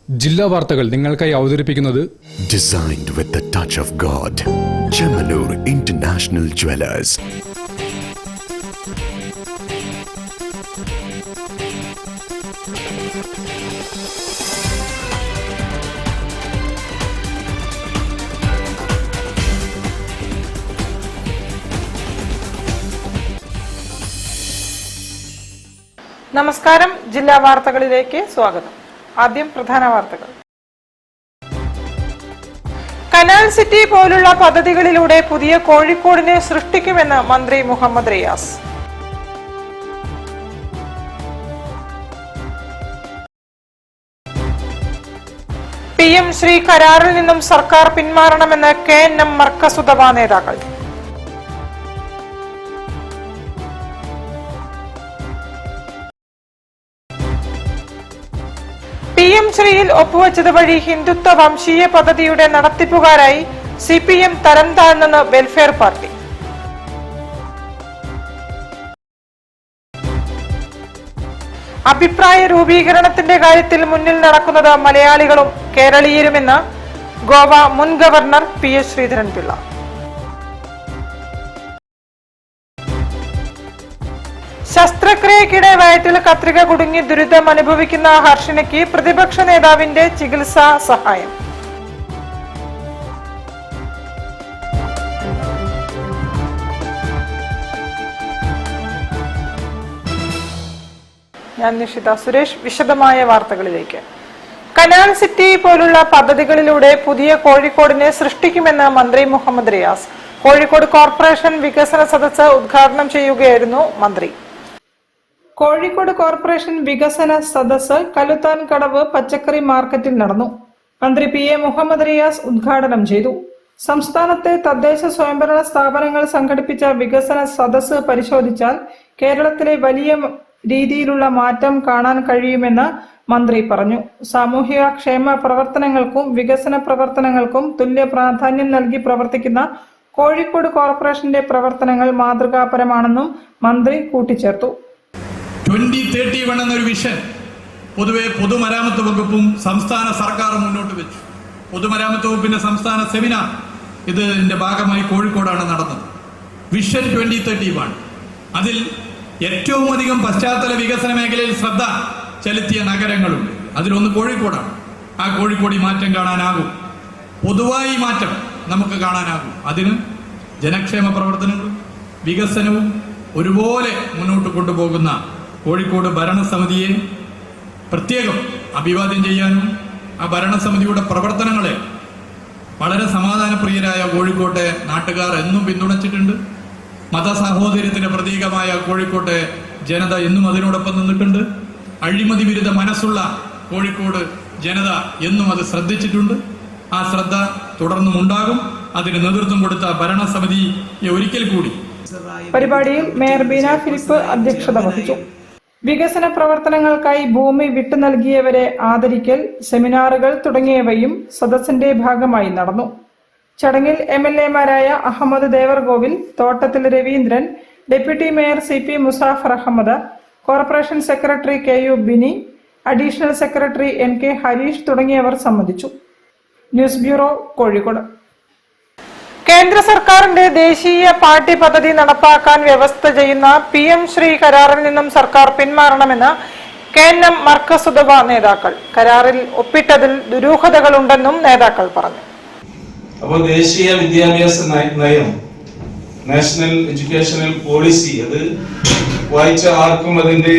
ജില്ലാ വാർത്തകൾ നിങ്ങൾക്കായി അവതരിപ്പിക്കുന്നത് Designed with the touch of God. Chemanur International Jewelers. നമസ്കാരം. ജില്ലാ വാർത്തകളിലേക്ക് സ്വാഗതം. ആദ്യം പ്രധാന വാർത്തകൾ. കനാൽ സിറ്റി പോലുള്ള പദ്ധതികളിലൂടെ പുതിയ കോഴിക്കോടിനെ സൃഷ്ടിക്കുമെന്ന് മന്ത്രി മുഹമ്മദ് റിയാസ്. PM ശ്രീ കരാറിൽ നിന്നും സർക്കാർ പിന്മാറണമെന്ന് KNM മർക്കസുദവ നേതാക്കൾ. PM ശ്രീയിൽ ഒപ്പുവെച്ചത് വഴി ഹിന്ദുത്വ വംശീയ പദ്ധതിയുടെ നടത്തിപ്പുകാരായി CPM തരം താഴ്ന്നെന്ന് വെൽഫെയർ പാർട്ടി. അഭിപ്രായ രൂപീകരണത്തിന്റെ കാര്യത്തിൽ മുന്നിൽ നടക്കുന്നത് മലയാളികളും കേരളീയരുമെന്ന് ഗോവ മുൻ ഗവർണർ PS ശ്രീധരൻപിള്ള. ശസ്ത്രക്രിയക്കിടെ വയറ്റിൽ കത്രിക കുടുങ്ങി ദുരിതം അനുഭവിക്കുന്ന ഹർഷിനയ്ക്ക് പ്രതിപക്ഷ നേതാവിന്റെ ചികിത്സാ സഹായം. ഞാൻ നിഷിത സുരേഷ്. വിശദമായ വാർത്തകളിലേക്ക്. കനാൽ സിറ്റി പോലുള്ള പദ്ധതികളിലൂടെ പുതിയ കോഴിക്കോടിനെ സൃഷ്ടിക്കുമെന്ന് മന്ത്രി മുഹമ്മദ് റിയാസ്. കോഴിക്കോട് കോർപ്പറേഷൻ വികസന സദസ്സ് ഉദ്ഘാടനം ചെയ്യുകയായിരുന്നു മന്ത്രി. കോഴിക്കോട് കോർപ്പറേഷൻ വികസന സദസ്സ് കലുത്താൻ കടവ് പച്ചക്കറി മാർക്കറ്റിൽ നടന്നു. മന്ത്രി PA മുഹമ്മദ് റിയാസ് ഉദ്ഘാടനം ചെയ്തു. സംസ്ഥാനത്തെ തദ്ദേശ സ്വയംഭരണ സ്ഥാപനങ്ങൾ സംഘടിപ്പിച്ച വികസന സദസ്സ് പരിശോധിച്ചാൽ കേരളത്തിലെ വലിയ രീതിയിലുള്ള മാറ്റം കാണാൻ കഴിയുമെന്ന് മന്ത്രി പറഞ്ഞു. സാമൂഹിക ക്ഷേമ പ്രവർത്തനങ്ങൾക്കും വികസന പ്രവർത്തനങ്ങൾക്കും തുല്യ പ്രാധാന്യം നൽകി പ്രവർത്തിക്കുന്ന കോഴിക്കോട് കോർപ്പറേഷന്റെ പ്രവർത്തനങ്ങൾ മാതൃകാപരമാണെന്നും മന്ത്രി കൂട്ടിച്ചേർത്തു. 2031 എന്നൊരു വിഷൻ പൊതുവെ പൊതുമരാമത്ത് വകുപ്പും സംസ്ഥാന സർക്കാരും മുന്നോട്ട് വെച്ചു. പൊതുമരാമത്ത് വകുപ്പിന്റെ സംസ്ഥാന സെമിനാർ ഇതിന്റെ ഭാഗമായി കോഴിക്കോടാണ് നടന്നത്. വിഷൻ 2031. അതിൽ ഏറ്റവും അധികം പശ്ചാത്തല വികസന മേഖലയിൽ ശ്രദ്ധ ചെലുത്തിയ നഗരങ്ങളുണ്ട്. അതിലൊന്ന് കോഴിക്കോടാണ്. ആ കോഴിക്കോട് ഈ മാറ്റം കാണാനാകും. പൊതുവായി മാറ്റം നമുക്ക് കാണാനാകും. അതിന് ജനക്ഷേമ പ്രവർത്തനങ്ങളും വികസനവും ഒരുപോലെ മുന്നോട്ട് കൊണ്ടുപോകുന്ന കോഴിക്കോട് ഭരണസമിതിയെ പ്രത്യേകം അഭിവാദ്യം ചെയ്യാനും ആ ഭരണസമിതിയുടെ പ്രവർത്തനങ്ങളെ വളരെ സമാധാനപ്രിയരായ കോഴിക്കോട്ടെ നാട്ടുകാർ എന്നും പിന്തുണച്ചിട്ടുണ്ട്. മതസഹോദര്യത്തിന്റെ പ്രതീകമായ കോഴിക്കോട്ടെ ജനത എന്നും അതിനോടൊപ്പം നിന്നിട്ടുണ്ട്. അഴിമതി വിരുദ്ധ മനസ്സുള്ള കോഴിക്കോട് ജനത എന്നും അത് ശ്രദ്ധിച്ചിട്ടുണ്ട്. ആ ശ്രദ്ധ തുടർന്നും ഉണ്ടാകും. അതിന് നേതൃത്വം കൊടുത്ത ഭരണസമിതിയെ ഒരിക്കൽ കൂടി. പരിപാടിയിൽ മേയർ ബീന ഫിലിപ്പ് അധ്യക്ഷത വഹിച്ചു. വികസന പ്രവർത്തനങ്ങൾക്കായി ഭൂമി വിട്ടു നൽകിയവരെ ആദരിക്കൽ, സെമിനാറുകൾ തുടങ്ങിയവയും സദസ്സിന്റെ ഭാഗമായി നടന്നു. ചടങ്ങിൽ MLA മാരായ Ahammed Devarkovil, Thottathil Raveendran, deputy mayor CP Musafar Ahammed, corporation secretary KU Bini, additional secretary NK Hareesh തുടങ്ങിയവർ സംബന്ധിച്ചു. News bureau, Kozhikode. കേന്ദ്ര സർക്കാരിന്റെ ദേശീയ പാഠ്യ പദ്ധതി നടപ്പാക്കാൻ വ്യവസ്ഥ ചെയ്യുന്ന PM ശ്രീ കരാറിൽ നിന്നും സർക്കാർ പിന്മാറണമെന്ന് KNM മർക്കസുദവ നേതാക്കൾ. കരാറിൽ ഒപ്പിട്ടതിൽ ദുരൂഹതകളുണ്ടെന്നും നേതാക്കൾ പറഞ്ഞു. അപ്പോൾ ദേശീയ വിദ്യാഭ്യാസ നയം, നാഷണൽ എഡ്യൂക്കേഷണൽ പോളിസി, അത് വായിച്ച ആർക്കും അതിന്റെ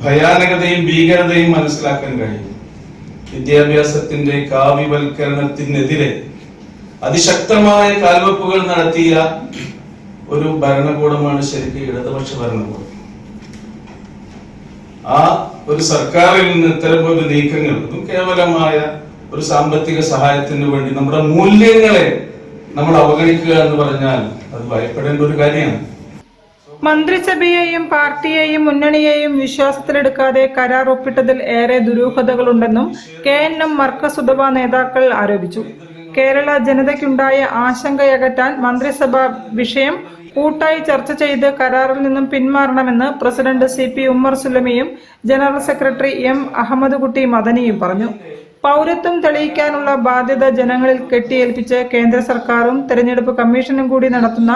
ഭയാനകതയും ഭീകരതയും മനസ്സിലാക്കാൻ കഴിയും. വിദ്യാഭ്യാസത്തിന്റെ കാവ്യവൽക്കരണത്തിനെതിരെ അതിശക്തമായ കാൽവെപ്പുകൾ നടത്തിയ ഒരു ഭരണകൂടമാണ് ശരിക്കും ഇടതുപക്ഷ ഭരണകൂടം. ആ ഒരു സർക്കാരിൽ നിന്ന് ഇത്തരം ഒരു നീക്കങ്ങൾ കേവലമായ ഒരു സാമ്പത്തിക സഹായത്തിന് വേണ്ടി നമ്മുടെ മൂല്യങ്ങളെ നമ്മൾ അവഗണിക്കുക എന്ന് പറഞ്ഞാൽ അത് ഭയപ്പെടേണ്ട ഒരു കാര്യമാണ്. മന്ത്രിസഭയെയും പാർട്ടിയെയും മുന്നണിയെയും വിശ്വാസത്തിലെടുക്കാതെ കരാർ ഒപ്പിട്ടതിൽ ഏറെ ദുരൂഹതകളുണ്ടെന്നും KNM മർക്കസുദവ നേതാക്കൾ ആരോപിച്ചു. കേരള ജനതയ്ക്കുണ്ടായ ആശങ്കയകറ്റാൻ മന്ത്രിസഭ വിഷയം കൂട്ടായി ചർച്ച ചെയ്ത് കരാറിൽ നിന്നും പിന്മാറണമെന്ന് പ്രസിഡന്റ് CP ഉമ്മർ സുലമിയും general secretary M Ahammed Kutty മദനിയും പറഞ്ഞു. പൗരത്വം തെളിയിക്കാനുള്ള ബാധ്യത ജനങ്ങളിൽ കെട്ടിയേൽപ്പിച്ച് കേന്ദ്ര സർക്കാരും തെരഞ്ഞെടുപ്പ് കമ്മീഷനും കൂടി നടത്തുന്ന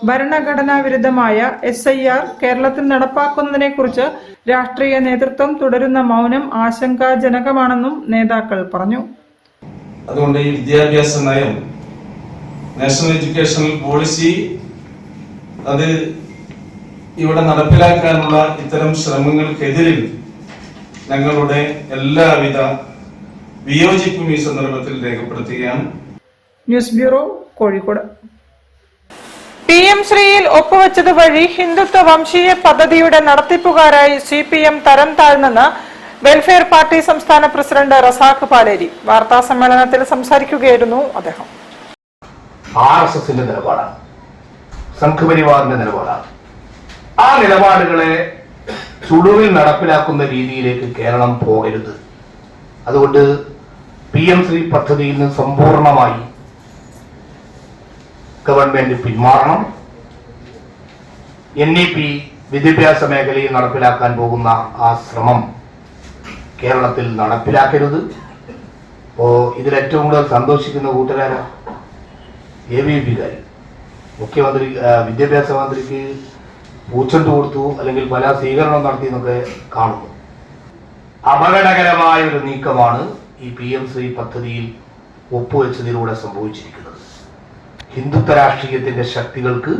ഭരണഘടനാ വിരുദ്ധമായ SIR കേരളത്തിൽ നടപ്പാക്കുന്നതിനെക്കുറിച്ച് രാഷ്ട്രീയ നേതൃത്വം തുടരുന്ന മൗനം ആശങ്കാജനകമാണെന്നും നേതാക്കൾ പറഞ്ഞു. അതുകൊണ്ട് ഈ വിദ്യാഭ്യാസ നയം, നാഷണൽ എഡ്യൂക്കേഷണൽ പോളിസി, അത് ഇവിടെ നടപ്പിലാക്കാനുള്ള ഇത്തരം ശ്രമങ്ങൾക്കെതിരിൽ ഞങ്ങളുടെ എല്ലാവിധ വിയോജിപ്പും ഈ സന്ദർഭത്തിൽ രേഖപ്പെടുത്തുകയാണ്. News bureau, Kozhikode. PM ശ്രീയിൽ ഒപ്പുവെച്ചത് വഴി ഹിന്ദുത്വ വംശീയ പദ്ധതിയുടെ നടത്തിപ്പുകാരായി CPM തരം താഴ്ന്നെന്ന് വെൽഫെയർ പാർട്ടി സംസ്ഥാന പ്രസിഡന്റ് റസാഖ് പാലേരി. വാർത്താ സമ്മേളനത്തിൽ സംസാരിക്കുകയായിരുന്നു അദ്ദേഹം. RSSന്റെ നിലപാടാണ്, സംഘപരിവാറിന്റെ നിലപാടാണ്. ആ നിലപാടുകളെ ചുടുവിൽ നടപ്പിലാക്കുന്ന രീതിയിലേക്ക് കേരളം പോകരുത്. അതുകൊണ്ട് PM ശ്രീ പദ്ധതിയിൽ നിന്ന് സമ്പൂർണമായി ഗവൺമെന്റ് പിന്മാറണം. NEP വിദ്യാഭ്യാസ മേഖലയിൽ നടപ്പിലാക്കാൻ പോകുന്ന ആ ശ്രമം കേരളത്തിൽ നടപ്പിലാക്കരുത്. ഇതിൽ ഏറ്റവും കൂടുതൽ സന്തോഷിക്കുന്ന കൂട്ടുകാരാ AVP-കാർ. മുഖ്യമന്ത്രി വിദ്യാഭ്യാസ മന്ത്രിക്ക് പൂച്ചെണ്ട് കൊടുത്തു, അല്ലെങ്കിൽ പല സ്വീകരണം നടത്തി എന്നൊക്കെ കാണുന്നു. അപകടകരമായ ഒരു നീക്കമാണ് ഈ PM ശ്രീ പദ്ധതിയിൽ ഒപ്പുവെച്ചതിലൂടെ സംഭവിച്ചിരിക്കുന്നത്. ഹിന്ദുത്വ രാഷ്ട്രീയത്തിന്റെ ശക്തികൾക്ക്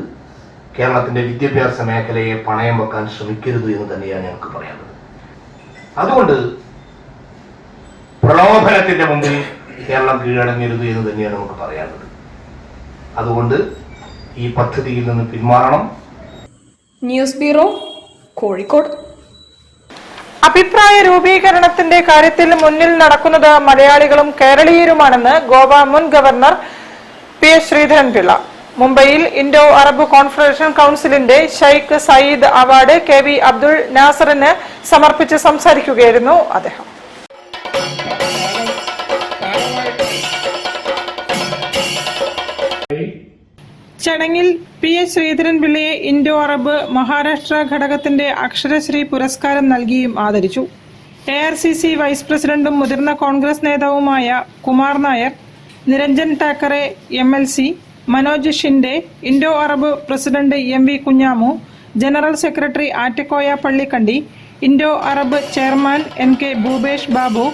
കേരളത്തിന്റെ വിദ്യാഭ്യാസ മേഖലയെ പണയം വെക്കാൻ ശ്രമിക്കരുത് എന്ന് തന്നെയാണ് ഞങ്ങൾക്ക് പറയാനുള്ളത്. അതുകൊണ്ട് പ്രലോഭനത്തിന്റെ മുമ്പിൽ കേരളം കീഴടങ്ങരുത് എന്ന് തന്നെയാണ് നമുക്ക് പറയാനുള്ളത്. അതുകൊണ്ട് ഈ പദ്ധതിയിൽ നിന്ന് പിന്മാറണം. News bureau, Kozhikode. അഭിപ്രായ രൂപീകരണത്തിന്റെ കാര്യത്തിൽ മുന്നിൽ നടക്കുന്നത് മലയാളികളും കേരളീയരുമാണെന്ന് ഗോവ മുൻ ഗവർണർ PS ശ്രീധരൻപിള്ള. മുംബൈയിൽ ഇൻഡോ അറബ് കോൺഫറൻഷൻ കൗൺസിലിന്റെ ഷെയ്ഖ് സയ്യിദ് അവാർഡ് KV അബ്ദുൾ നാസറിന് സമർപ്പിച്ച് സംസാരിക്കുകയായിരുന്നു അദ്ദേഹം. ചടങ്ങിൽ PS ശ്രീധരൻപിള്ളയെ ഇൻഡോ അറബ് മഹാരാഷ്ട്ര ഘടകത്തിന്റെ അക്ഷരശ്രീ പുരസ്കാരം നൽകിയും ആദരിച്ചു. ARCC വൈസ് പ്രസിഡന്റും മുതിർന്ന കോൺഗ്രസ് നേതാവുമായ Kumar Nair, Niranjan Thackeray MLC, Manoj Shinde, Indo Arab president MV Kunhamu, general secretary Attakoya Pallikandi, Indo Arab chairman NK Bhupesh Babu,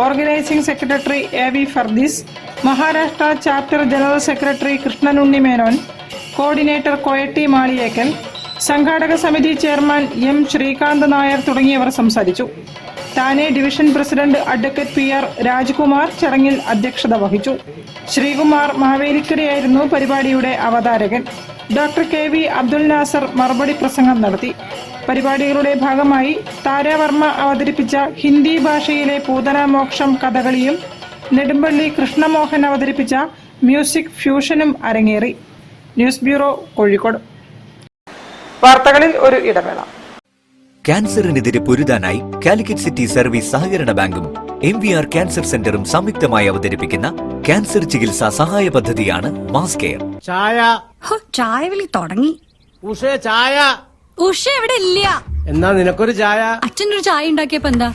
organising secretary AV Fardees, Maharashtra chapter general secretary Krishnanunni Menon, coordinator Koyatti Maliyekkal, സംഘാടക സമിതി ചെയർമാൻ M ശ്രീകാന്ത് നായർ തുടങ്ങിയവർ സംസാരിച്ചു. Thane division president advocate PR Rajkumar ചടങ്ങിൽ അധ്യക്ഷത വഹിച്ചു. ശ്രീകുമാർ മാവേലിക്കരയായിരുന്നു പരിപാടിയുടെ അവതാരകൻ. ഡോക്ടർ KV അബ്ദുൾ നാസർ മറുപടി പ്രസംഗം നടത്തി. പരിപാടികളുടെ ഭാഗമായി താരാവർമ്മ അവതരിപ്പിച്ച ഹിന്ദി ഭാഷയിലെ പൂതനാമോക്ഷം കഥകളിയും നെടുമ്പള്ളി കൃഷ്ണമോഹൻ അവതരിപ്പിച്ച മ്യൂസിക് ഫ്യൂഷനും അരങ്ങേറി. News bureau, Kozhikode. വാർത്തകളിൽ ഒരു ഇടവേള. ക്യാൻസറിനെതിരെ പൊരുതാനായി കാലിക്കറ്റ് സിറ്റി സർവീസ് സഹകരണ ബാങ്കും MVR ക്യാൻസർ സെന്ററും സംയുക്തമായി അവതരിപ്പിക്കുന്ന ക്യാൻസർ ചികിത്സാ സഹായ പദ്ധതിയാണ് മാസ് കെയർ. ചായ വിളി തുടങ്ങി. ചായ ഉഷ എവിടെ ഇല്ല. എന്നാ നിനക്കൊരു ചായ. അച്ഛനൊരു ചായ ഉണ്ടാക്കിയപ്പോ എന്താ?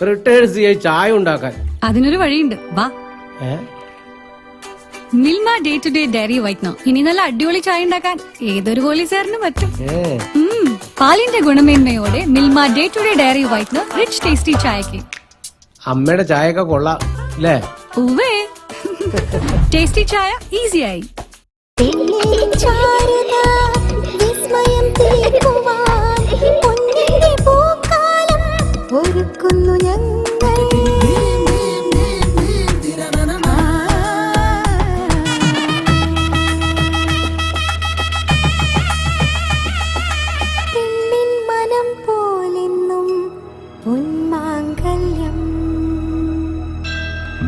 റിട്ടയേർഡ് CI ചായ ഉണ്ടാക്കാൻ. അതിനൊരു വഴിയുണ്ട്, വാ. Milma day to day dairy whitener. ഇനി നല്ല അടിപൊളി ചായ ഉണ്ടാക്കാൻ ഏതൊരു പോലീസുകാരനും പറ്റും. പാലിന്റെ ഗുണമേന്മയോടെ Milma day to day dairy whitener rich tasty ചായക്ക്. അമ്മയുടെ ചായയൊക്കെ കൊള്ളാം അല്ലേ? ഉവ്വേ, ടേസ്റ്റി ചായ ഈസിയായി.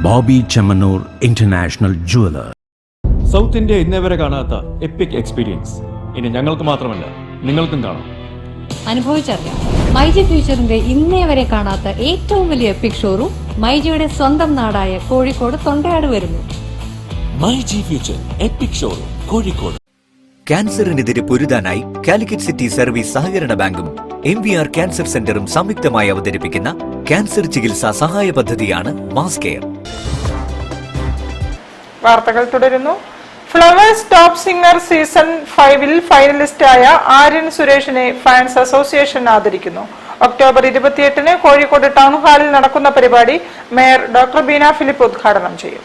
Bobby Chemmanur international jeweller. South India ഇന്നേവരെ കാണാത്ത എപ്പിക് എക്സ്പീരിയൻസ് ഇനി ഞങ്ങൾക്ക് മാത്രമല്ല നിങ്ങൾക്കും കാണാം. അനുഭവിച്ചറിയാം. മൈജി ഫ്യൂച്ചറിന്റെ ഇന്നേ വരെ കാണാത്ത ഏറ്റവും വലിയ എപ്പിക് ഷോറൂം മൈജിയുടെ സ്വന്തം നാടായ കോഴിക്കോട് തൊണ്ടയാട് വരുന്നു. MyG future epic showroom Kozhikode. ക്യാൻസറിനെതിരെ പൊരുതാനായി കാലിക്കറ്റ് സിറ്റി സർവീസ് സഹകരണ ബാങ്കും MVR ക്യാൻസർ സെന്ററും സംയുക്തമായി അവതരിപ്പിക്കുന്ന ക്യാൻസർ ചികിത്സാ സഹായ പദ്ധതിയാണ് മാസ് കെയർ. വാർത്തകൾ തുടരുന്നു. ഫ്ലവേഴ്സ് ടോപ്പ് സിംഗർ സീസൺ 5-ൽ ഫൈനലിസ്റ്റായ ആര്യൻ സുരേഷിനെ ഫാൻസ് അസോസിയേഷൻ ആദരിക്കുന്നു. ഒക്ടോബർ 28-ന് കോഴിക്കോട് ടൗൺ ഹാളിൽ നടക്കുന്ന പരിപാടി മേയർ ഡോക്ടർ ബീന ഫിലിപ്പ് ഉദ്ഘാടനം ചെയ്യും.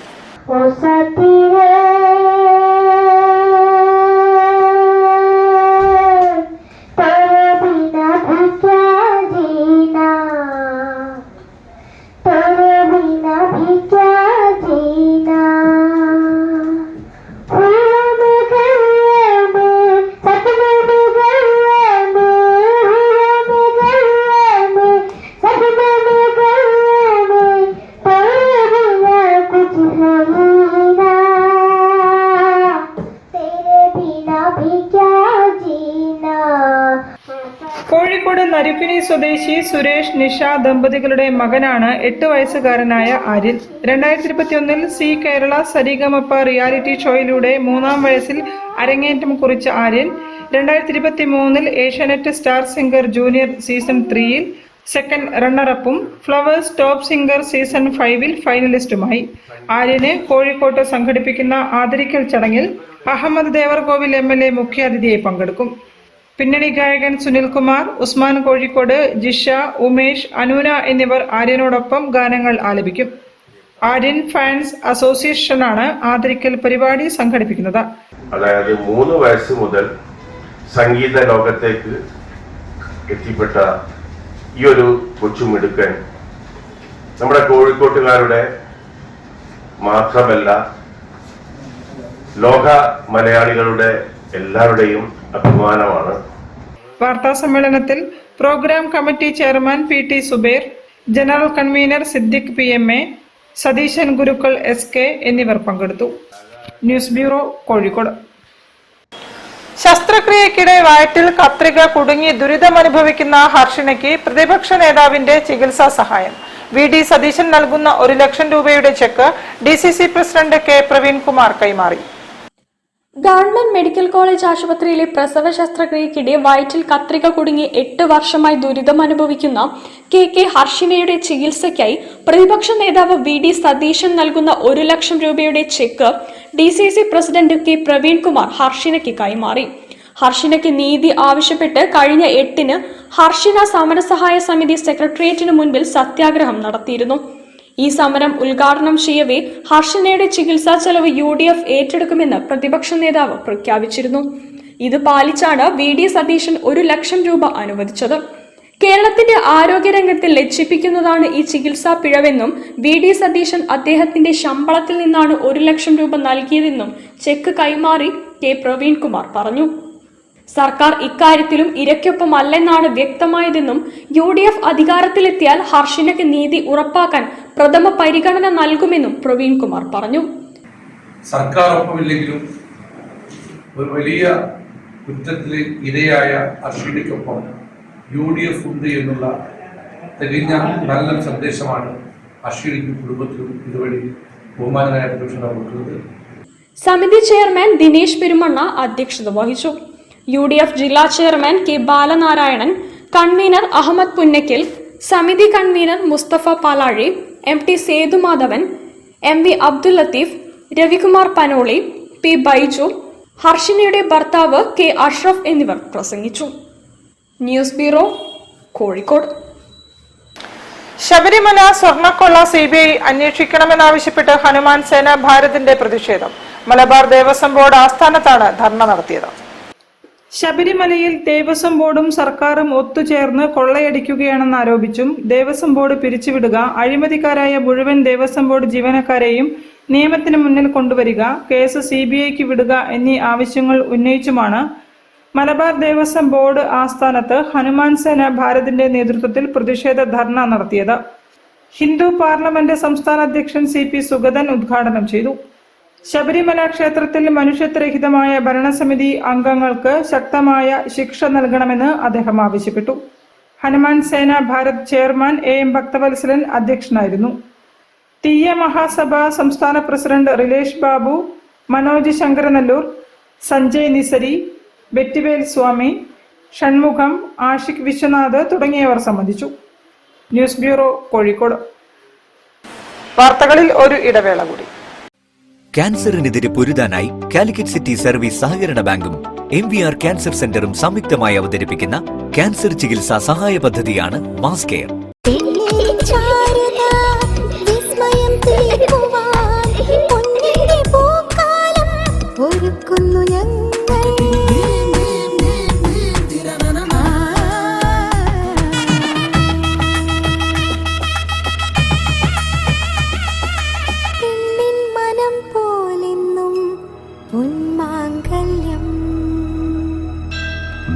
കോഴിക്കോട് നരുക്കിനി സ്വദേശി സുരേഷ് നിഷ ദമ്പതികളുടെ മകനാണ് 8 വയസ്സുകാരനായ ആര്യൻ. 2021-ൽ സി കേരള സരിഗമപ റിയാലിറ്റി ഷോയിലൂടെ 3-ാം വയസ്സിൽ അരങ്ങേറ്റം കുറിച്ച ആര്യൻ 2023-ൽ Asianet star singer junior season 3-ൽ സെക്കൻഡ് റണ്ണറപ്പും ഫ്ലവേഴ്സ് ടോപ്പ് സിംഗർ സീസൺ 5-ൽ ഫൈനലിസ്റ്റുമായി. ആര്യന് കോഴിക്കോട്ട് സംഘടിപ്പിക്കുന്ന ആദരിക്കൽ ചടങ്ങിൽ അഹമ്മദ് ദേവർകോവിൽ MLA മുഖ്യാതിഥിയായി പങ്കെടുക്കും. പിന്നണി ഗായകൻ സുനിൽകുമാർ, ഉസ്മാൻ കോഴിക്കോട്, ജിഷ, ഉമേഷ്, അനൂന എന്നിവർ ആര്യനോടൊപ്പം ഗാനങ്ങൾ ആലപിക്കും. ആര്യൻ ഫാൻസ് അസോസിയേഷനാണ് ആദരിക്കൽ പരിപാടി സംഘടിപ്പിക്കുന്നത്. അതായത് 3 വയസ്സ് മുതൽ സംഗീത ലോകത്തേക്ക് എത്തിപ്പെട്ട ഈ ഒരു കൊച്ചുമിടുക്കൻ നമ്മുടെ കോഴിക്കോട്ടുകാരുടെ മാത്രമല്ല ലോക മലയാളികളുടെ എല്ലാവരുടെയും അഭിമാനമാണ്. വാർത്താ സമ്മേളനത്തിൽ programme committee chairman PT Zubair, general convener Siddique PMA, Satheesan Gurukkal SK എന്നിവർ പങ്കെടുത്തു. News bureau, Kozhikode. ശസ്ത്രക്രിയക്കിടെ വയറ്റിൽ കത്രിക കുടുങ്ങി ദുരിതമനുഭവിക്കുന്ന ഹർഷിനയ്ക്ക് പ്രതിപക്ഷ നേതാവിന്റെ ചികിത്സാ സഹായം. VD സതീശൻ നൽകുന്ന 1 ലക്ഷം രൂപയുടെ cheque DCC president K Praveenkumar കൈമാറി. ഗവൺമെന്റ് മെഡിക്കൽ കോളേജ് ആശുപത്രിയിലെ പ്രസവ ശസ്ത്രക്രിയക്കിടെ വയറ്റിൽ കത്രിക കുടുങ്ങി 8 വർഷമായി ദുരിതം അനുഭവിക്കുന്ന KK ഹർഷിനയുടെ ചികിത്സയ്ക്കായി പ്രതിപക്ഷ നേതാവ് VD സതീശൻ നൽകുന്ന 1 ലക്ഷം രൂപയുടെ cheque DCC president K Praveenkumar ഹർഷിനയ്ക്ക് കൈമാറി. ഹർഷിനയ്ക്ക് നീതി ആവശ്യപ്പെട്ട് കഴിഞ്ഞ 8-ന് ഹർഷിന സമരസഹായ സമിതി സെക്രട്ടേറിയറ്റിന് മുൻപിൽ സത്യാഗ്രഹം നടത്തിയിരുന്നു. ഈ സമരം ഉദ്ഘാടനം ചെയ്യവേ ഹർഷിനയുടെ ചികിത്സാ ചെലവ് UDF ഏറ്റെടുക്കുമെന്ന് പ്രതിപക്ഷ നേതാവ് പ്രഖ്യാപിച്ചിരുന്നു. ഇത് പാലിച്ചാണ് VD സതീശൻ 1 ലക്ഷം രൂപ അനുവദിച്ചത്. കേരളത്തിന്റെ ആരോഗ്യരംഗത്തെ ലജ്ജിപ്പിക്കുന്നതാണ് ഈ ചികിത്സാ പിഴവെന്നും VD സതീശൻ അദ്ദേഹത്തിന്റെ ശമ്പളത്തിൽ നിന്നാണ് 1 ലക്ഷം രൂപ നൽകിയതെന്നും ചെക്ക് കൈമാറി K പ്രവീൺകുമാർ പറഞ്ഞു. സർക്കാർ ഇക്കാര്യത്തിലും ഇരയ്ക്കൊപ്പമല്ലെന്നാണ് വ്യക്തമായതെന്നും UDF അധികാരത്തിലെത്തിയാൽ ഹർഷിനയ്ക്ക് നീതി ഉറപ്പാക്കാൻ പ്രഥമ പരിഗണന നൽകുമെന്നും പ്രവീൺകുമാർ പറഞ്ഞു. സർക്കാർ ഒപ്പമില്ലെങ്കിലും ഒരു വലിയ കുറ്റത്തിൽ ഇരയായ ഹർഷിനയ്ക്കൊപ്പം UDF ഉണ്ട് എന്നുള്ള തികഞ്ഞ നല്ല സന്ദേശമാണ് ഹർഷിനയ്ക്കും കുടുംബത്തിലും ഇതുവഴി ബഹുമാനനായ പ്രതിപക്ഷ കൊടുക്കുന്നത്. സമിതി ചെയർമാൻ ദിനേശ് പെരുമണ്ണ അധ്യക്ഷത വഹിച്ചു. UDF ജില്ലാ chairman K Balanarayanan, convener Ahammed Punnakkal, സമിതി കൺവീനർ മുസ്തഫ പാലാഴി, MT Sethumadhavan, MV Abdul Latheef, Ravikumar Panoli, P Baiju, ഹർഷിനയുടെ ഭർത്താവ് K അഷ്റഫ് എന്നിവർ പ്രസംഗിച്ചു. News bureau, Kozhikode. ശബരിമല സ്വർണ്ണക്കൊള്ള CBI അന്വേഷിക്കണമെന്നാവശ്യപ്പെട്ട് ഹനുമാൻ സേന ഭാരതിന്റെ പ്രതിഷേധം. മലബാർ ദേവസ്വം ബോർഡ് ആസ്ഥാനത്താണ് ധർണ നടത്തിയത്. ശബരിമലയിൽ ദേവസ്വം ബോർഡും സർക്കാരും ഒത്തുചേർന്ന് കൊള്ളയടിക്കുകയാണെന്ന് ആരോപിച്ചും ദേവസ്വം ബോർഡ് പിരിച്ചുവിടുക, അഴിമതിക്കാരായ മുഴുവൻ ദേവസ്വം ബോർഡ് ജീവനക്കാരെയും നിയമത്തിന് മുന്നിൽ കൊണ്ടുവരിക, കേസ് CBIക്ക് വിടുക എന്നീ ആവശ്യങ്ങൾ ഉന്നയിച്ചുമാണ് മലബാർ ദേവസ്വം ബോർഡ് ആസ്ഥാനത്ത് ഹനുമാൻ സേന ഭാരതിന്റെ നേതൃത്വത്തിൽ പ്രതിഷേധ ധർണ നടത്തിയത്. ഹിന്ദു പാർലമെന്റ് സംസ്ഥാന അധ്യക്ഷൻ CP സുഗതൻ ഉദ്ഘാടനം ചെയ്തു. ശബരിമല ക്ഷേത്രത്തിൽ മനുഷ്യത്വരഹിതമായ ഭരണസമിതി അംഗങ്ങൾക്ക് ശക്തമായ ശിക്ഷ നൽകണമെന്ന് അദ്ദേഹം ആവശ്യപ്പെട്ടു. ഹനുമാൻ സേന ഭാരത് ചെയർമാൻ AM ഭക്തവത്സലൻ അധ്യക്ഷനായിരുന്നു. തീയ മഹാസഭ സംസ്ഥാന പ്രസിഡന്റ് റിലേഷ് ബാബു, മനോജ് ശങ്കരനല്ലൂർ, സഞ്ജയ് നിസരി, ബെറ്റിവേൽ സ്വാമി, ഷൺമുഖം, ആഷിഖ് വിശ്വനാഥ് തുടങ്ങിയവർ സംബന്ധിച്ചു. News bureau, Kozhikode. വാർത്തകളിൽ ഒരു ഇടവേള കൂടി. ക്യാൻസറിനെതിരെ പൊരുതാനായി കാലിക്കറ്റ് സിറ്റി സർവീസ് സഹകരണ ബാങ്കും MVR ക്യാൻസർ സെന്ററും സംയുക്തമായി അവതരിപ്പിക്കുന്ന ക്യാൻസർ ചികിത്സാ സഹായ പദ്ധതിയാണ് mass care.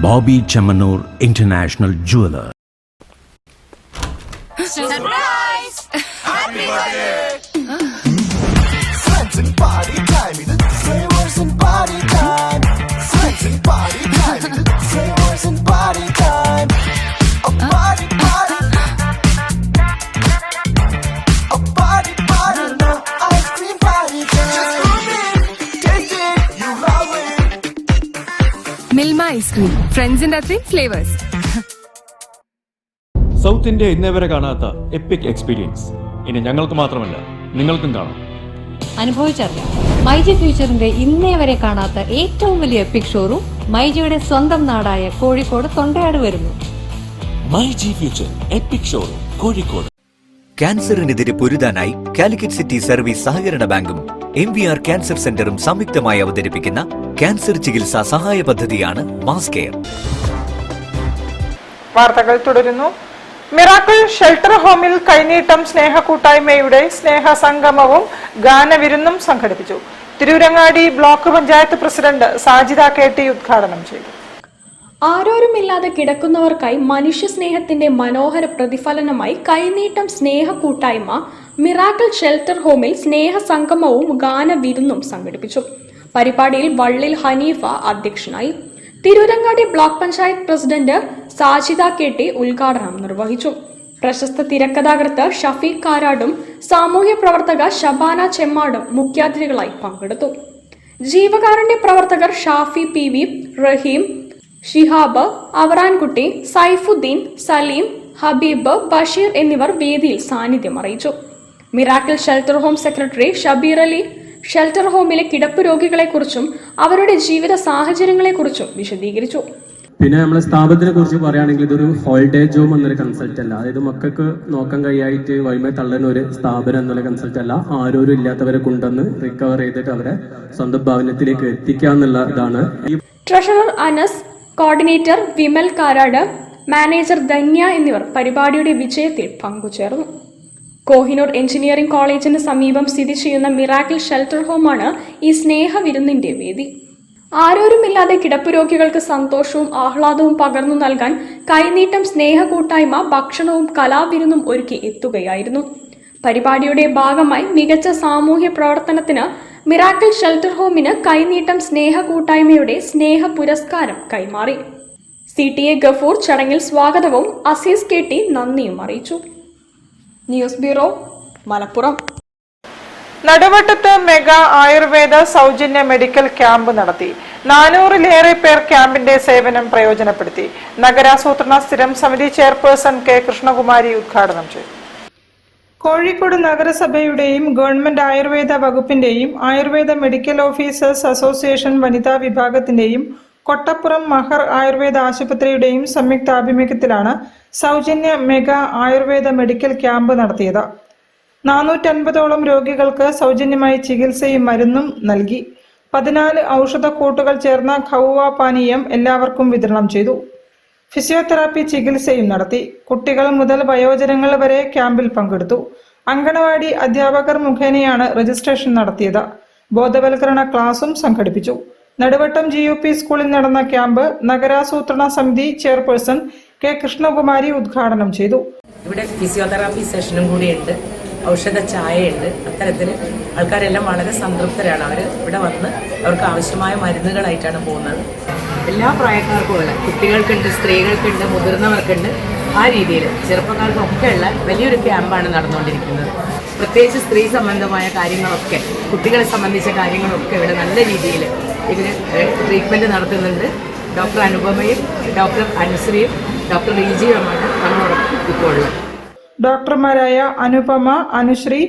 Bobby Chamanur International Jeweler. Surprise! Happy birthday! Friends and party time, it's flavors and party time. Friends and party time, it's flavors and party time. A party party, a party party, now ice cream party time. Just come in, taste it, you love it. Milma ice cream, friends and nothing flavors. South India ഇന്നേവരെ കാണാത്ത EPIC experience ഇനി ഞങ്ങൾക്ക് മാത്രമല്ല നിങ്ങൾക്കും കാണാം. അനുഭവിച്ചറിയാം. മൈജി ഫ്യൂച്ചറിന്റെ ഇന്നേ വരെ കാണാത്ത ഏറ്റവും വലിയ എപ്പിക് ഷോറൂം മൈജിയുടെ സ്വന്തം നാടായ കോഴിക്കോട് തൊണ്ടയാട് വരുന്നു. MyG future epic showroom, Kozhikode. ക്യാൻസറിനെതിരെ പൊരുതാനായി കാലിക്കറ്റ് സിറ്റി സർവീസ് സഹകരണ ബാങ്കും MVR ക്യാൻസർ സെന്ററും സംയുക്തമായി അവതരിപ്പിക്കുന്ന ക്യാൻസർ ചികിത്സാ സഹായ പദ്ധതിയാണ് മാസ് കെയർ. വാർത്തകൾ തുടരുന്നു. മിറാക്കിൾ ഷെൽട്ടർ ഹോമിൽ കൈനീട്ടം സ്നേഹക്കൂട്ടായ്മയുടെ സ്നേഹസംഗമവും ഗാനവിരുന്നും സംഘടിപ്പിച്ചു. Tirurangadi block panchayat president Sajida KT ഉദ്ഘാടനം ചെയ്തു. ആരോരുമില്ലാതെ കിടക്കുന്നവർക്കായി മനുഷ്യ സ്നേഹത്തിന്റെ മനോഹര പ്രതിഫലനമായി കൈനീട്ടം സ്നേഹ കൂട്ടായ്മ മിറാക്കിൾ ഷെൽട്ടർ ഹോമിൽ സ്നേഹസംഗമവും ഗാനവിരുന്നും സംഘടിപ്പിച്ചു. പരിപാടിയിൽ വള്ളിൽ ഹനീഫ അധ്യക്ഷനായി. Tirurangadi block panchayat president Sajida KT ഉദ്ഘാടനം നിർവഹിച്ചു. പ്രശസ്ത തിരക്കഥാകൃത്ത് ഷഫീഖ് കാരാടും സാമൂഹ്യ പ്രവർത്തക ഷബാന ചെമ്മാടും മുഖ്യാതിഥികളായി പങ്കെടുത്തു. ജീവകാരുണ്യ പ്രവർത്തകർ ഷാഫി PV, റഹീം, ഷിഹാബ്, അവറാൻകുട്ടി, സൈഫുദ്ദീൻ, സലീം, ഹബീബ്, ബഷീർ എന്നിവർ വേദിയിൽ സാന്നിധ്യം അറിയിച്ചു. Miracle shelter home secretary Shabeer Ali shelter ഹോമിലെ കിടപ്പ് രോഗികളെക്കുറിച്ചും അവരുടെ ജീവിത സാഹചര്യങ്ങളെക്കുറിച്ചും വിശദീകരിച്ചു. പിന്നെ നമ്മളെ സ്ഥാപനത്തിനെ കുറിച്ച് പറയുകയാണെങ്കിൽ ഇതൊരു ഹോൾഡേജ് ഹോം എന്നൊരു കൺസെപ്റ്റ് അല്ല. അതായത് മക്കൾക്ക് നോക്കാൻ കഴിയായിട്ട് വൈമേ തള്ളുന്ന ഒരു സ്ഥാപനം എന്നുള്ള കൺസെപ്റ്റ് അല്ല. ആരോരും ഇല്ലാത്തവരെ കൊണ്ടുവന്ന് റിക്കവർ ചെയ്തിട്ട് അവരെ സ്വന്തം ഭവനത്തിലേക്ക് എത്തിക്കുക എന്നുള്ള ഇതാണ്. Treasurer Anas, coordinator Vimal Karad, manager Dhanya എന്നിവർ പരിപാടിയുടെ വിജയത്തിൽ പങ്കുചേർന്നു. കോഹിനൂർ എഞ്ചിനീയറിംഗ് കോളേജിന് സമീപം സ്ഥിതി ചെയ്യുന്ന മിറാക്കിൾ ഷെൽട്ടർ ഹോമാണ് ഈ സ്നേഹവിരുന്നിന്റെ വേദി. ആരോരുമില്ലാതെ കിടപ്പ് രോഗികൾക്ക് സന്തോഷവും ആഹ്ലാദവും പകർന്നു നൽകാൻ കൈനീട്ടം സ്നേഹ കൂട്ടായ്മ ഭക്ഷണവും കലാവിരുന്നും ഒരുക്കി എത്തുകയായിരുന്നു. പരിപാടിയുടെ ഭാഗമായി മികച്ച സാമൂഹ്യ പ്രവർത്തനത്തിന് മിറാക്കിൾ ഷെൽട്ടർ ഹോമിന് കൈനീട്ടം സ്നേഹ കൂട്ടായ്മയുടെ സ്നേഹ പുരസ്കാരം കൈമാറി. CTA ഗഫൂർ ചടങ്ങിൽ സ്വാഗതവും അസീസ് KT നന്ദിയും അറിയിച്ചു. News bureau, Malappuram. നടുവട്ടത്ത് മെഗാ ആയുർവേദ സൗജന്യ മെഡിക്കൽ ക്യാമ്പ് നടത്തി. 400-ലേറെ പേർ ക്യാമ്പിന്റെ സേവനം പ്രയോജനപ്പെടുത്തി. നഗരാസൂത്രണ സ്ഥിരം സമിതി ചെയർപേഴ്സൺ K. കൃഷ്ണകുമാരി ഉദ്ഘാടനം ചെയ്തു. കോഴിക്കോട് നഗരസഭയുടെയും ഗവൺമെന്റ് ആയുർവേദ വകുപ്പിന്റെയും ആയുർവേദ മെഡിക്കൽ ഓഫീസേഴ്സ് അസോസിയേഷൻ വനിതാ വിഭാഗത്തിന്റെയും കൊട്ടപ്പുറം മഹർ ആയുർവേദ ആശുപത്രിയുടെയും സംയുക്താഭിമുഖ്യത്തിലാണ് സൗജന്യ മെഗാ ആയുർവേദ മെഡിക്കൽ ക്യാമ്പ് നടത്തിയത്. 450ഓളം രോഗികൾക്ക് സൗജന്യമായി ചികിത്സയും മരുന്നും നൽകി. 14 ഔഷധക്കൂട്ടുകൾ ചേർന്ന ഖൗവ പാനീയം എല്ലാവർക്കും വിതരണം ചെയ്തു. ഫിസിയോതെറാപ്പി ചികിത്സയും നടത്തി. കുട്ടികൾ മുതൽ വയോജനങ്ങൾ വരെ ക്യാമ്പിൽ പങ്കെടുത്തു. അങ്കണവാടി അധ്യാപകർ മുഖേനയാണ് രജിസ്ട്രേഷൻ നടത്തിയത്. ബോധവൽക്കരണ ക്ലാസും സംഘടിപ്പിച്ചു. നടുവട്ടം GUP സ്കൂളിൽ നടന്ന ക്യാമ്പ് നഗരാസൂത്രണ സമിതി ചെയർപേഴ്സൺ K. കൃഷ്ണകുമാരി ഉദ്ഘാടനം ചെയ്തു. ഇവിടെ ഫിസിയോതെറാപ്പി സെഷനും കൂടിയുണ്ട്, ഔഷധ ചായയുണ്ട്. അത്തരത്തിൽ ആൾക്കാരെല്ലാം വളരെ സംതൃപ്തരാണ്. അവർ ഇവിടെ വന്ന് അവർക്ക് ആവശ്യമായ മരുന്നുകളായിട്ടാണ് പോകുന്നത്. എല്ലാ പ്രായക്കാർക്കുമുള്ള കുട്ടികൾക്കുണ്ട്, സ്ത്രീകൾക്കുണ്ട്, മുതിർന്നവർക്കുണ്ട്. ആ രീതിയിൽ ചെറുപ്പക്കാർക്കൊക്കെ ഉള്ള വലിയൊരു ക്യാമ്പാണ് നടന്നുകൊണ്ടിരിക്കുന്നത്. പ്രത്യേകിച്ച് സ്ത്രീ സംബന്ധമായ കാര്യങ്ങളൊക്കെ, കുട്ടികളെ സംബന്ധിച്ച കാര്യങ്ങളൊക്കെ ഇവിടെ നല്ല രീതിയിൽ ഇവർ ട്രീറ്റ്മെൻറ്റ് നടത്തുന്നുണ്ട്. ഡോക്ടർ അനുപമയും ഡോക്ടർ അനുശ്രീയും ഡോക്ടർ റീജിയുമാണ് നമ്മളോടൊപ്പം ഇപ്പോൾ ഉള്ളത്. ഡോക്ടർമാരായ അനുപമ, അനുശ്രീ,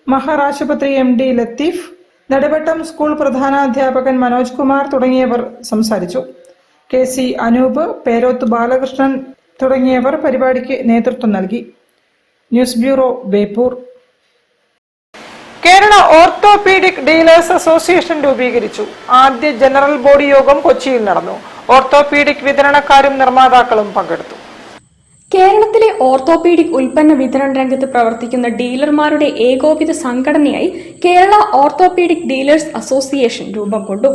മഹർ ആശുപത്രി MD ലത്തീഫ്, നെടുവട്ടം സ്കൂൾ പ്രധാനാധ്യാപകൻ മനോജ് കുമാർ തുടങ്ങിയവർ സംസാരിച്ചു. KC അനൂപ്, പേരോത്ത് ബാലകൃഷ്ണൻ തുടങ്ങിയവർ പരിപാടിക്ക് നേതൃത്വം നൽകി. News bureau, Beypore. Kerala orthopaedic dealers association രൂപീകരിച്ചു. ആദ്യ ജനറൽ ബോഡി യോഗം കൊച്ചിയിൽ നടന്നു. ഓർത്തോപീഡിക് വിതരണക്കാരും നിർമ്മാതാക്കളും പങ്കെടുത്തു. കേരളത്തിലെ ഓർത്തോപീഡിക് ഉൽപ്പന്ന വിതരണ രംഗത്ത് പ്രവർത്തിക്കുന്ന ഡീലർമാരുടെ ഏകോപിത സംഘടനയായി കേരള ഓർത്തോപീഡിക് ഡീലേഴ്സ് അസോസിയേഷൻ രൂപം കൊണ്ടു.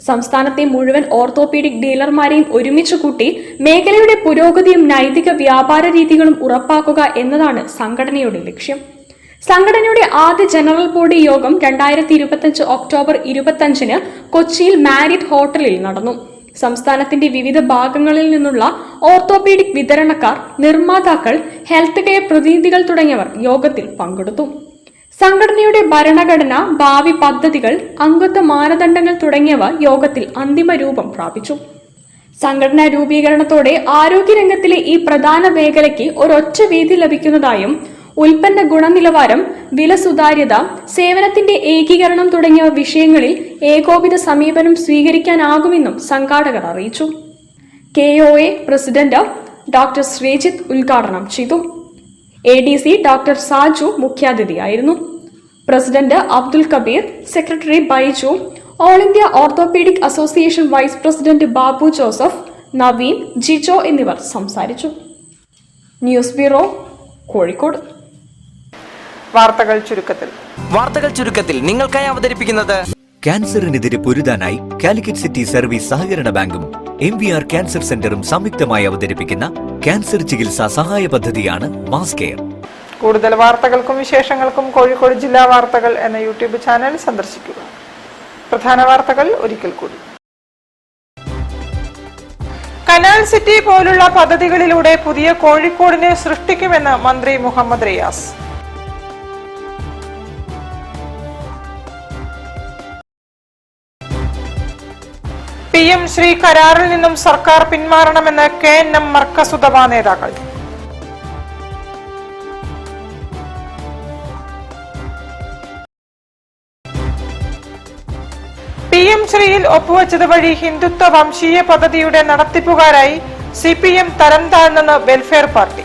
സംസ്ഥാനത്തെ മുഴുവൻ ഓർത്തോപീഡിക് ഡീലർമാരെയും ഒരുമിച്ച് കൂട്ടി മേഖലയുടെ പുരോഗതിയും നൈതിക വ്യാപാര രീതികളും ഉറപ്പാക്കുക എന്നതാണ് സംഘടനയുടെ ലക്ഷ്യം. സംഘടനയുടെ ആദ്യ ജനറൽ ബോഡി യോഗം 2025 ഒക്ടോബർ 25 കൊച്ചിയിൽ മാരിറ്റ് ഹോട്ടലിൽ നടന്നു. സംസ്ഥാനത്തിന്റെ വിവിധ ഭാഗങ്ങളിൽ നിന്നുള്ള ഓർത്തോപീഡിക് വിതരണക്കാർ, നിർമ്മാതാക്കൾ, ഹെൽത്ത് കെയർ പ്രതിനിധികൾ തുടങ്ങിയവർ യോഗത്തിൽ പങ്കെടുത്തു. സംഘടനയുടെ ഭരണഘടന, ഭാവി പദ്ധതികൾ, അംഗത്വ മാനദണ്ഡങ്ങൾ തുടങ്ങിയവ യോഗത്തിൽ അന്തിമ രൂപം പ്രാപിച്ചു. സംഘടനാ രൂപീകരണത്തോടെ ആരോഗ്യരംഗത്തിലെ ഈ പ്രധാന മേഖലയ്ക്ക് ഒരൊറ്റ വേദി ലഭിക്കുന്നതായും ഉൽപ്പന്ന ഗുണനിലവാരം, വില സുതാര്യത, സേവനത്തിന്റെ ഏകീകരണം തുടങ്ങിയ വിഷയങ്ങളിൽ ഏകോപിത സമീപനം സ്വീകരിക്കാനാകുമെന്നും സംഘാടകർ അറിയിച്ചു. KOA പ്രസിഡന്റ് ഡോക്ടർ ശ്രീജിത്ത് ഉദ്ഘാടനം ചെയ്തു. ADC ഡോക്ടർ സാജു മുഖ്യാതിഥിയായിരുന്നു. President Abdul Kabeer, secretary Baiju, all India orthopaedic association vice president Babu Joseph, Naveen, Jijo എന്നിവർ സംസാരിച്ചു. News bureau, Kozhikode. വാർത്തകൾ ചുരുക്കത്തിൽ നിങ്ങൾക്കായി അവതരിപ്പിക്കുന്നത് ക്യാൻസറിനെതിരെ പൊരുതാനായി കാലിക്കറ്റ് സിറ്റി സർവീസ് സഹകരണ ബാങ്കും MVR ക്യാൻസർ സെന്ററും സംയുക്തമായി അവതരിപ്പിക്കുന്ന ക്യാൻസർ ചികിത്സാ സഹായ പദ്ധതിയാണ് മാസ് കെയർ. കൂടുതൽ വാർത്തകൾക്കും വിശേഷങ്ങൾക്കും കോഴിക്കോട് ജില്ലാ വാർത്തകൾ എന്ന യൂട്യൂബ് ചാനൽ സന്ദർശിക്കുക. പ്രധാന വാർത്തകൾ ഒരിക്കൽ കൂടി. കനാൽ സിറ്റി പോലുള്ള പദ്ധതികളിലൂടെ പുതിയ കോഴിക്കോടിനെ സൃഷ്ടിക്കുമെന്ന് മന്ത്രി മുഹമ്മദ് റിയാസ്. PM ശ്രീ കരാറിൽ നിന്നും സർക്കാർ പിന്മാറണമെന്ന് KNM മർക്കസുദവ നേതാക്കൾ. PM ശ്രീയിൽ ഒപ്പുവെച്ചത് വഴി ഹിന്ദുത്വ വംശീയ പദ്ധതിയുടെ നടത്തിപ്പുകാരായി CPM തരം താഴ്ന്നെന്ന് വെൽഫെയർ പാർട്ടി.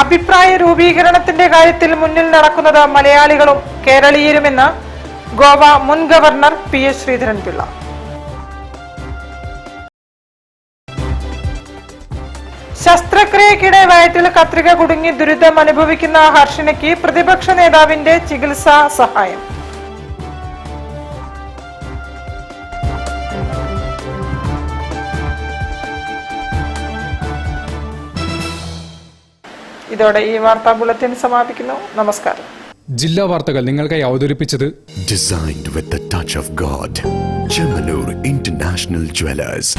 അഭിപ്രായ രൂപീകരണത്തിന്റെ കാര്യത്തിൽ മുന്നിൽ നടക്കുന്നത് മലയാളികളും കേരളീയരുമെന്ന് ഗോവ മുൻ ഗവർണർ PS ശ്രീധരൻപിള്ള. ശസ്ത്രക്രിയക്കിടെ വയറ്റിൽ കത്രിക കുടുങ്ങി ദുരിതം അനുഭവിക്കുന്ന ഹർഷിനയ്ക്ക് പ്രതിപക്ഷ നേതാവിന്റെ ചികിത്സാ സഹായം. ഇതോടെ ഈ വാർത്താ ബുള്ളറ്റിൻ സമാപിക്കുന്നു. നമസ്കാരം. ജില്ലാ വാർത്തകൾ നിങ്ങൾക്കായി അവതരിപ്പിച്ചത് Designed with the touch of God. Chemanur International Jewelers.